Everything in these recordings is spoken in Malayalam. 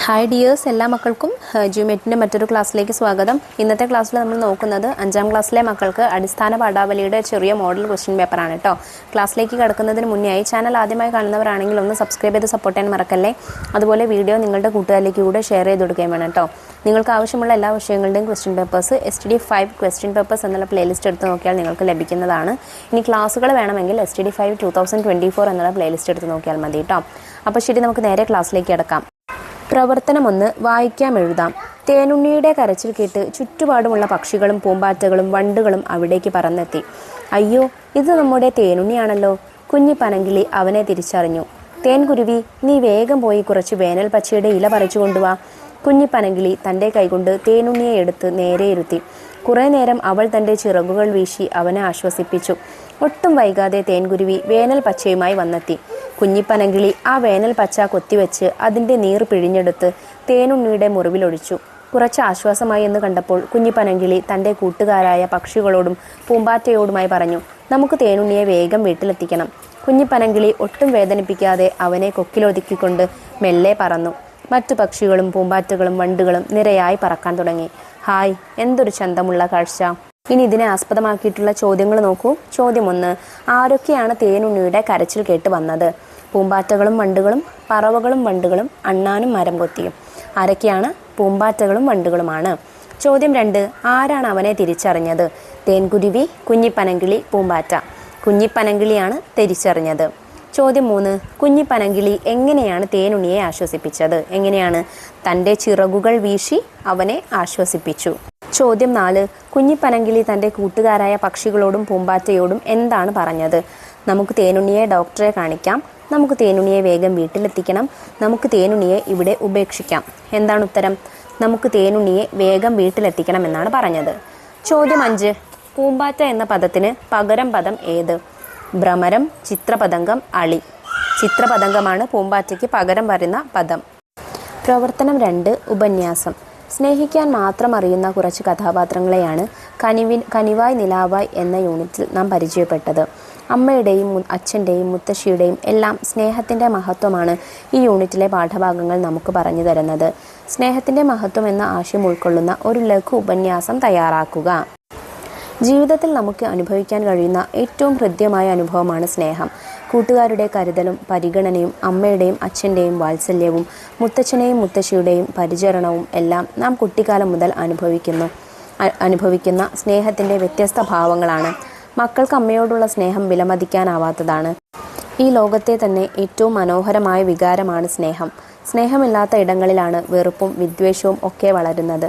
ഹായ് ഡിയേഴ്സ്, എല്ലാ മക്കൾക്കും ജിയോമെട്രിൻ്റെ മറ്റൊരു ക്ലാസ്സിലേക്ക് സ്വാഗതം. ഇന്നത്തെ ക്ലാസ്സിൽ നമ്മൾ നോക്കുന്നത് 5ാം ക്ലാസ്സിലെ മക്കൾക്ക് അടിസ്ഥാന പാഠാവലിയുടെ ചെറിയ മോഡൽ ക്വസ്റ്റ്യൻ പേപ്പറാണ് കേട്ടോ. ക്ലാസ്സിലേക്ക് കടക്കുന്നതിന് മുന്നേയായി ചാനൽ ആദ്യമായി കാണുന്നവരാണെങ്കിൽ ഒന്ന് സബ്സ്ക്രൈബ് ചെയ്ത് സപ്പോർട്ട് ചെയ്യാൻ മറക്കല്ലേ. അതുപോലെ വീഡിയോ നിങ്ങളുടെ കൂട്ടുകാരിലേക്ക് കൂടെ ഷെയർ ചെയ്ത് കൊടുക്കുകയും വേണം കേട്ടോ. നിങ്ങൾക്ക് ആവശ്യമുള്ള എല്ലാ വിഷയങ്ങളുടെയും question papers STD 5 question papers എന്നുള്ള പ്ലേലിസ്റ്റ് എടുത്ത് നോക്കിയാൽ നിങ്ങൾക്ക് ലഭിക്കുന്നതാണ്. ഇനി ക്ലാസ്സുകൾ വേണമെങ്കിൽ STD 5 2024 എന്നുള്ള പ്ലേലിസ്റ്റ് എടുത്ത് നോക്കിയാൽ മതി കേട്ടോ. അപ്പോൾ ശരി, നമുക്ക് നേരെ ക്ലാസ്സിലേക്ക് കിടക്കാം. പ്രവർത്തനം 1, വായിക്കാം എഴുതാം. തേനുണ്ണിയുടെ കരച്ചിൽ കേട്ട് ചുറ്റുപാടുമുള്ള പക്ഷികളും പൂമ്പാറ്റകളും വണ്ടുകളും അവിടേക്ക് പറന്നെത്തി. അയ്യോ, ഇത് നമ്മുടെ തേനുണ്ണിയാണല്ലോ. കുഞ്ഞി പനങ്കിളി അവനെ തിരിച്ചറിഞ്ഞു. തേൻകുരുവി, നീ വേഗം പോയി കുറച്ച് വേനൽ പച്ചയുടെ ഇല പറിച്ചു കൊണ്ടുവാ. കുഞ്ഞി പനങ്കിളി തൻ്റെ കൈകൊണ്ട് തേനുണ്ണിയെ എടുത്ത് നേരെ ഇരുത്തി. കുറേ നേരം അവൾ തൻ്റെ ചിറകുകൾ വീശി അവനെ ആശ്വസിപ്പിച്ചു. ഒട്ടും വൈകാതെ തേൻകുരുവി വേനൽ പച്ചയുമായി വന്നെത്തി. കുഞ്ഞിപ്പനങ്കിളി ആ വേനൽ പച്ച കൊത്തിവെച്ച് അതിൻ്റെ നീർ പിഴിഞ്ഞെടുത്ത് തേനുണ്ണിയുടെ മുറിവിലൊഴിച്ചു. കുറച്ച് ആശ്വാസമായി എന്ന് കണ്ടപ്പോൾ കുഞ്ഞിപ്പനങ്കിളി തൻ്റെ കൂട്ടുകാരായ പക്ഷികളോടും പൂമ്പാറ്റയോടുമായി പറഞ്ഞു, നമുക്ക് തേനുണ്ണിയെ വേഗം വീട്ടിലെത്തിക്കണം. കുഞ്ഞിപ്പനങ്കിളി ഒട്ടും വേദനിപ്പിക്കാതെ അവനെ കൊക്കിലൊതുക്കിക്കൊണ്ട് മെല്ലെ പറന്നു. മറ്റു പക്ഷികളും പൂമ്പാറ്റകളും വണ്ടുകളും നിരയായി പറക്കാൻ തുടങ്ങി. ഹായ്, എന്തൊരു ചന്തമുള്ള കാഴ്ച. ഇനി ഇതിനെ ആസ്പദമാക്കിയിട്ടുള്ള ചോദ്യങ്ങൾ നോക്കൂ. ചോദ്യം 1, ആരൊക്കെയാണ് തേനുണ്ണിയുടെ കരച്ചിൽ കേട്ട് വന്നത്? പൂമ്പാറ്റകളും വണ്ടുകളും, പറവകളും വണ്ടുകളും, അണ്ണാനും മരം കൊത്തിയും. ആരൊക്കെയാണ്? പൂമ്പാറ്റകളും വണ്ടുകളുമാണ്. ചോദ്യം 2, ആരാണ് അവനെ തിരിച്ചറിഞ്ഞത്? തേൻകുരുവി, കുഞ്ഞിപ്പനങ്കിളി, പൂമ്പാറ്റ. കുഞ്ഞിപ്പനങ്കിളിയാണ് തിരിച്ചറിഞ്ഞത്. ചോദ്യം 3, കുഞ്ഞിപ്പനങ്കിളി എങ്ങനെയാണ് തേനുണ്ണിയെ ആശ്വസിപ്പിച്ചത്? എങ്ങനെയാണ്? തൻ്റെ ചിറകുകൾ വീശി അവനെ ആശ്വസിപ്പിച്ചു. ചോദ്യം 4, കുഞ്ഞിപ്പനങ്കിളി തൻ്റെ കൂട്ടുകാരായ പക്ഷികളോടും പൂമ്പാറ്റയോടും എന്താണ് പറഞ്ഞത്? നമുക്ക് തേനുണ്ണിയെ ഡോക്ടറെ കാണിക്കാം. നമുക്ക് തേനുണ്ണിയെ വേഗം വീട്ടിലെത്തിക്കണം. നമുക്ക് തേനുണ്ണിയെ ഇവിടെ ഉപേക്ഷിക്കാം. എന്താണ് ഉത്തരം? നമുക്ക് തേനുണ്ണിയെ വേഗം വീട്ടിലെത്തിക്കണം എന്നാണ് പറഞ്ഞത്. ചോദ്യം 5, പൂമ്പാറ്റ എന്ന പദത്തിന് പകരം പദം ഏത്? ഭ്രമരം, ചിത്രപതംഗം, അളി. ചിത്രപതംഗമാണ് പൂമ്പാറ്റയ്ക്ക് പകരം വരുന്ന പദം. പ്രവർത്തനം 2, ഉപന്യാസം. സ്നേഹിക്കാൻ മാത്രം അറിയുന്ന കുറച്ച് കഥാപാത്രങ്ങളെയാണ് കനിവായ് നിലാവായ് എന്ന യൂണിറ്റിൽ നാം പരിചയപ്പെട്ടത്. അമ്മയുടെയും അച്ഛൻ്റെയും മുത്തശ്ശിയുടെയും എല്ലാം സ്നേഹത്തിൻ്റെ മഹത്വമാണ് ഈ യൂണിറ്റിലെ പാഠഭാഗങ്ങൾ നമുക്ക് പറഞ്ഞു തരുന്നത്. സ്നേഹത്തിൻ്റെ മഹത്വം എന്ന ആശയം ഉൾക്കൊള്ളുന്ന ഒരു ലഘു ഉപന്യാസം തയ്യാറാക്കുക. ജീവിതത്തിൽ നമുക്ക് അനുഭവിക്കാൻ കഴിയുന്ന ഏറ്റവും ഹൃദ്യമായ അനുഭവമാണ് സ്നേഹം. കൂട്ടുകാരുടെ കരുതലും പരിഗണനയും അമ്മയുടെയും അച്ഛൻ്റെയും വാത്സല്യവും മുത്തച്ഛനെയും മുത്തശ്ശിയുടെയും പരിചരണവും എല്ലാം നാം കുട്ടിക്കാലം മുതൽ അനുഭവിക്കുന്ന സ്നേഹത്തിൻ്റെ വ്യത്യസ്ത ഭാവങ്ങളാണ്. മക്കൾക്ക് അമ്മയോടുള്ള സ്നേഹം വിലമതിക്കാനാവാത്തതാണ്. ഈ ലോകത്തെ തന്നെ ഏറ്റവും മനോഹരമായ വികാരമാണ് സ്നേഹം. സ്നേഹമില്ലാത്ത ഇടങ്ങളിലാണ് വെറുപ്പും വിദ്വേഷവും ഒക്കെ വളരുന്നത്.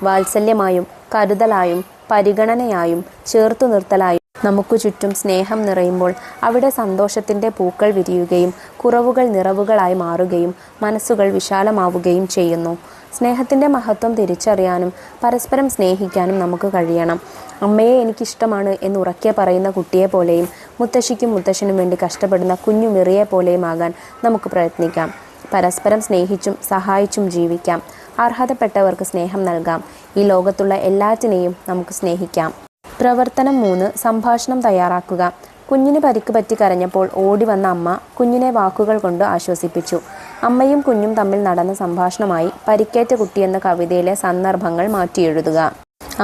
വാത്സല്യമായും കരുതലായും പരിഗണനയായും ചേർത്തു നിർത്തലായും നമുക്ക് ചുറ്റും സ്നേഹം നിറയുമ്പോൾ അവിടെ സന്തോഷത്തിൻ്റെ പൂക്കൾ വിരിയുകയും കുറവുകൾ നിറവുകളായി മാറുകയും മനസ്സുകൾ വിശാലമാവുകയും ചെയ്യുന്നു. സ്നേഹത്തിൻ്റെ മഹത്വം തിരിച്ചറിയാനും പരസ്പരം സ്നേഹിക്കാനും നമുക്ക് കഴിയണം. അമ്മയെ എനിക്കിഷ്ടമാണ് എന്ന് ഉറക്കെ പറയുന്ന കുട്ടിയെ പോലെയും മുത്തശ്ശിക്കും മുത്തശ്ശനും വേണ്ടി കഷ്ടപ്പെടുന്ന കുഞ്ഞു മിറിയെ പോലെയും ആകാൻ നമുക്ക് പ്രയത്നിക്കാം. പരസ്പരം സ്നേഹിച്ചും സഹായിച്ചും ജീവിക്കാം. അർഹതപ്പെട്ടവർക്ക് സ്നേഹം നൽകാം. ഈ ലോകത്തുള്ള എല്ലാറ്റിനെയും നമുക്ക് സ്നേഹിക്കാം. പ്രവർത്തനം 3, സംഭാഷണം തയ്യാറാക്കുക. കുഞ്ഞിന് പരിക്ക് പറ്റി കരഞ്ഞപ്പോൾ ഓടി വന്ന അമ്മ കുഞ്ഞിനെ വാക്കുകൾ കൊണ്ട് ആശ്വസിപ്പിച്ചു. അമ്മയും കുഞ്ഞും തമ്മിൽ നടന്ന സംഭാഷണമായി പരിക്കേറ്റ കുട്ടി എന്ന കവിതയിലെ സന്ദർഭങ്ങൾ മാറ്റിയെഴുതുക.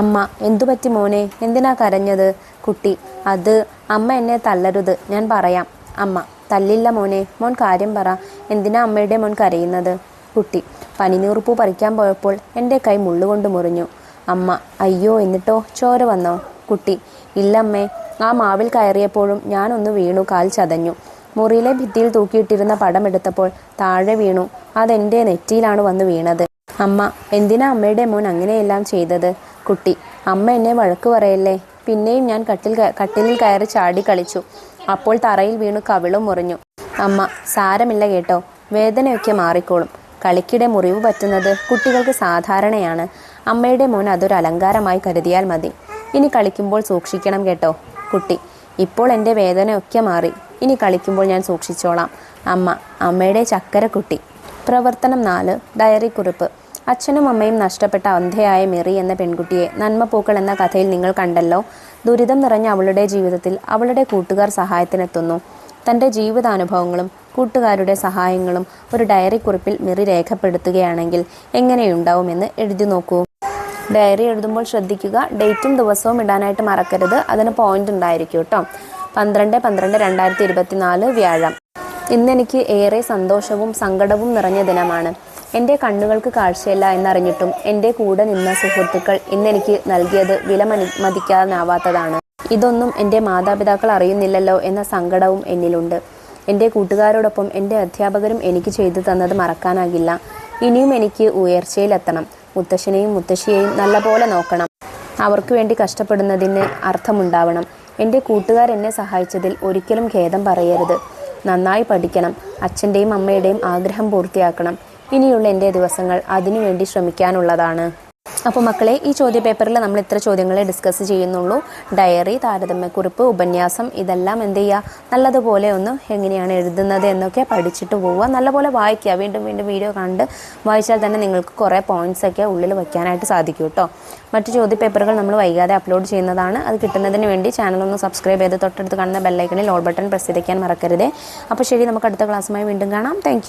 അമ്മ: എന്തുപറ്റി മോനെ, എന്തിനാ കരഞ്ഞത്? കുട്ടി: അത് അമ്മ എന്നെ തല്ലരുത്, ഞാൻ പറയാം. അമ്മ: തല്ലില്ല മോനെ, മോൻ കാര്യം പറ. എന്തിനാ അമ്മയുടെ മോൻ കരയുന്നത്? കുട്ടി: പനിനീർപ്പൂ പറിക്കാൻ പോയപ്പോൾ എൻ്റെ കൈ മുള്ളുകൊണ്ട് മുറിഞ്ഞു. അമ്മ: അയ്യോ, എന്നിട്ടോ? ചോര വന്നോ? കുട്ടി: ഇല്ലമ്മേ, ആ മാവിൽ കയറിയപ്പോഴും ഞാനൊന്ന് വീണു, കാൽ ചതഞ്ഞു. മുറിയിലെ ഭിത്തിയിൽ തൂക്കിയിട്ടിരുന്ന പടം എടുത്തപ്പോൾ താഴെ വീണു, അതെൻ്റെ നെറ്റിയിലാണ് വന്ന് വീണത്. അമ്മ: എന്തിനാ അമ്മയുടെ മോൻ അങ്ങനെയെല്ലാം ചെയ്തത്? കുട്ടി: അമ്മ എന്നെ വഴക്ക് പറയല്ലേ. പിന്നെയും ഞാൻ കട്ടിലിൽ കയറി ചാടി കളിച്ചു. അപ്പോൾ തറയിൽ വീണു കവിളും മുറിഞ്ഞു. അമ്മ: സാരമില്ല കേട്ടോ, വേദനയൊക്കെ മാറിക്കോളും. കളിക്കിടെ മുറിവ് പറ്റുന്നത് കുട്ടികൾക്ക് സാധാരണയാണ്. അമ്മയുടെ മോൻ അതൊരു അലങ്കാരമായി കരുതിയാൽ മതി. ഇനി കളിക്കുമ്പോൾ സൂക്ഷിക്കണം കേട്ടോ. കുട്ടി: ഇപ്പോൾ എൻ്റെ വേദനയൊക്കെ മാറി. ഇനി കളിക്കുമ്പോൾ ഞാൻ സൂക്ഷിച്ചോളാം. അമ്മ: അമ്മയുടെ ചക്കരക്കുട്ടി. പ്രവർത്തനം 4, ഡയറി കുറിപ്പ്. അച്ഛനും അമ്മയും നഷ്ടപ്പെട്ട അന്ധയായ മെറി എന്ന പെൺകുട്ടിയെ നന്മപ്പൂക്കൾ എന്ന കഥയിൽ നിങ്ങൾ കണ്ടല്ലോ. ദുരിതം നിറഞ്ഞ അവളുടെ ജീവിതത്തിൽ അവളുടെ കൂട്ടുകാർ സഹായത്തിനെത്തുന്നു. തൻ്റെ ജീവിതാനുഭവങ്ങളും കൂട്ടുകാരുടെ സഹായങ്ങളും ഒരു ഡയറി കുറിപ്പിൽ മിറി രേഖപ്പെടുത്തുകയാണെങ്കിൽ എങ്ങനെയുണ്ടാവുമെന്ന് എഴുതി നോക്കൂ. ഡയറി എഴുതുമ്പോൾ ശ്രദ്ധിക്കുക, ഡേറ്റും ദിവസവും ഇടാനായിട്ട് മറക്കരുത്. അതിന് പോയിന്റ് ഉണ്ടായിരിക്കും കേട്ടോ. 12/12/2024 വ്യാഴം. ഇന്നെനിക്ക് ഏറെ സന്തോഷവും സങ്കടവും നിറഞ്ഞ ദിനമാണ്. എൻ്റെ കണ്ണുകൾക്ക് കാഴ്ചയില്ല എന്നറിഞ്ഞിട്ടും എൻ്റെ കൂടെ നിന്ന സുഹൃത്തുക്കൾ ഇന്നെനിക്ക് നൽകിയത് മതിക്കാനാവാത്തതാണ്. ഇതൊന്നും എൻ്റെ മാതാപിതാക്കൾ അറിയുന്നില്ലല്ലോ എന്ന സങ്കടവും എന്നിലുണ്ട്. എൻ്റെ കൂട്ടുകാരോടൊപ്പം എൻ്റെ അധ്യാപകരും എനിക്ക് ചെയ്തു തന്നത് മറക്കാനാകില്ല. ഇനിയും എനിക്ക് ഉയർച്ചയിലെത്തണം. മുത്തശ്ശനെയും മുത്തശ്ശിയെയും നല്ലപോലെ നോക്കണം. അവർക്ക് വേണ്ടി കഷ്ടപ്പെടുന്നതിന് അർത്ഥമുണ്ടാവണം. എൻ്റെ കൂട്ടുകാർ എന്നെ സഹായിച്ചതിൽ ഒരിക്കലും ഖേദം പറയരുത്. നന്നായി പഠിക്കണം. അച്ഛൻ്റെയും അമ്മയുടെയും ആഗ്രഹം പൂർത്തിയാക്കണം. ഇനിയുള്ള എൻ്റെ ദിവസങ്ങൾ അതിനുവേണ്ടി ശ്രമിക്കാനുള്ളതാണ്. അപ്പോൾ മക്കളെ, ഈ ചോദ്യപേപ്പറിൽ നമ്മൾ ഇത്ര ചോദ്യങ്ങളെ ഡിസ്കസ് ചെയ്യുന്നുള്ളൂ. ഡയറി, താരതമ്യക്കുറിപ്പ്, ഉപന്യാസം ഇതെല്ലാം എന്ത് ചെയ്യുക, നല്ലതുപോലെ ഒന്ന് എങ്ങനെയാണ് എഴുതുന്നത് എന്നൊക്കെ പഠിച്ചിട്ട് പോവുക. നല്ലപോലെ വായിക്കുക. വീണ്ടും വീണ്ടും വീഡിയോ കണ്ട് വായിച്ചാൽ തന്നെ നിങ്ങൾക്ക് കുറേ പോയിൻറ്റ്സൊക്കെ ഉള്ളിൽ വയ്ക്കാനായിട്ട് സാധിക്കും കേട്ടോ. മറ്റു ചോദ്യപേപ്പറുകൾ നമ്മൾ വൈകാതെ അപ്ലോഡ് ചെയ്യുന്നതാണ്. അത് കിട്ടുന്നതിന് വേണ്ടി ചാനലൊന്ന് സബ്സ്ക്രൈബ് ചെയ്ത് തൊട്ടടുത്ത് കാണുന്ന ബെല്ലൈക്കണിൽ ഓൾ ബട്ടൺ പ്രസ് ചെയ്തേക്കാൻ മറക്കരുതേ. അപ്പോൾ ശരി, നമുക്ക് അടുത്ത ക്ലാസ്സുമായി വീണ്ടും കാണാം. താങ്ക്